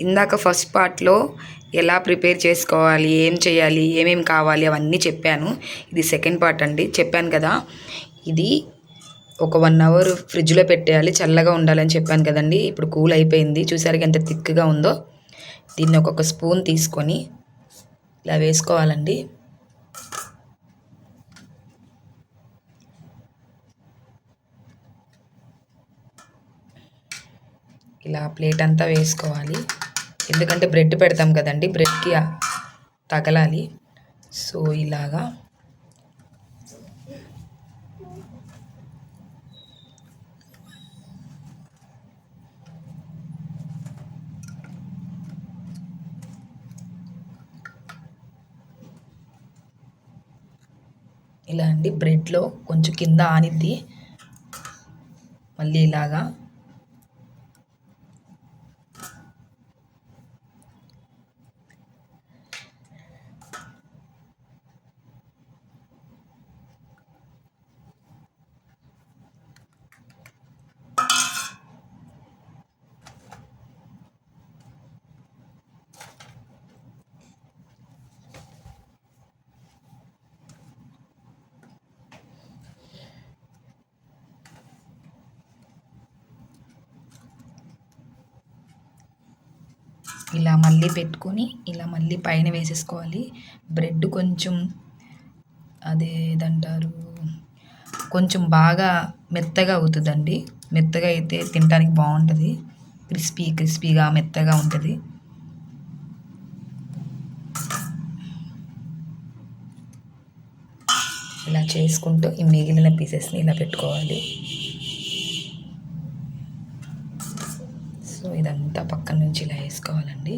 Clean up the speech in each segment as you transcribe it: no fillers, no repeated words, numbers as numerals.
ఇందాక ఫస్ట్ పార్ట్‌లో ఎలా ప్రిపేర్ చేసుకోవాలి, ఏం చేయాలి, ఏమేం కావాలి అవన్నీ చెప్పాను. ఇది సెకండ్ పార్ట్ అండి. చెప్పాను కదా! ఇది ఒక 1 అవర్ ఫ్రిడ్జ్‌లో పెట్టేయాలి. చల్లగా ఉండాలని చెప్పాను కదండీ! ఇప్పుడు కూల్ అయిపోయింది. చూసారుగా ఎంత థిక్‌గా ఉందో. దీన్ని ఒక్కొక్క స్పూన్ తీసుకొని ఇలా వేసుకోవాలండి. ఇలా ప్లేట్ అంతా వేసుకోవాలి. ఎందుకంటే బ్రెడ్ పెడతాం కదండీ! బ్రెడ్‌కి తగలాలి. సో ఇలాగా ఇలా అండి. బ్రెడ్‌లో కొంచెం కింద ఆనిద్ది. మళ్ళీ ఇలాగా ఇలా మళ్ళీ పెట్టుకొని ఇలా మళ్ళీ పైన వేసేసుకోవాలి. బ్రెడ్ కొంచెం అదేదంటారు కొంచెం బాగా మెత్తగా అవుతుందండి. మెత్తగా అయితే తినడానికి బాగుంటుంది. క్రిస్పీగా మెత్తగా ఉంటుంది. ఇలా చేసుకుంటూ ఈ మిగిలిన పీసెస్ని ఇలా పెట్టుకోవాలి. సో ఇదంతా పక్కన నుంచి ఇలా వేసుకోవాలండి.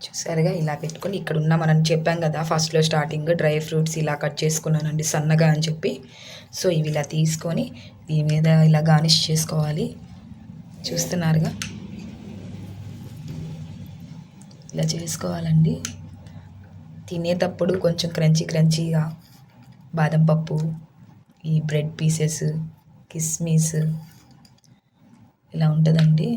చూసారుగా ఇలా పెట్టుకొని ఇక్కడున్న మనం చెప్పాం కదా ఫస్ట్లో స్టార్టింగ్ డ్రై ఫ్రూట్స్ ఇలా కట్ చేసుకున్నానండి సన్నగా అని చెప్పి. సో ఇవి ఇలా తీసుకొని దీని మీద ఇలా గార్నిష్ చేసుకోవాలి. చూస్తున్నారుగా ఇలా చేసుకోవాలండి. తినేటప్పుడు కొంచెం క్రంచీగా బాదం పప్పు, ఈ బ్రెడ్ పీసెస్, కిస్మిస్ ఇలా ఉంటుందండి.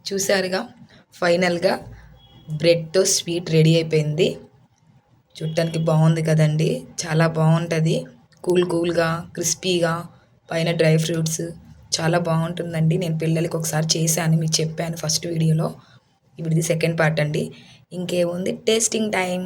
చూసారుగా ఫైనల్గా బ్రెడ్తో స్వీట్ రెడీ అయిపోయింది. చూడటానికి బాగుంది కదండి. చాలా బాగుంటుంది. కూల్గా క్రిస్పీగా పైన డ్రై ఫ్రూట్స్ చాలా బాగుంటుందండి. నేను పిల్లలకి ఒకసారి చేశాను, మీకు చెప్పాను ఫస్ట్ వీడియోలో. ఇప్పుడు ఇది సెకండ్ పార్ట్ అండి. ఇంకేముంది, టేస్టింగ్ టైం.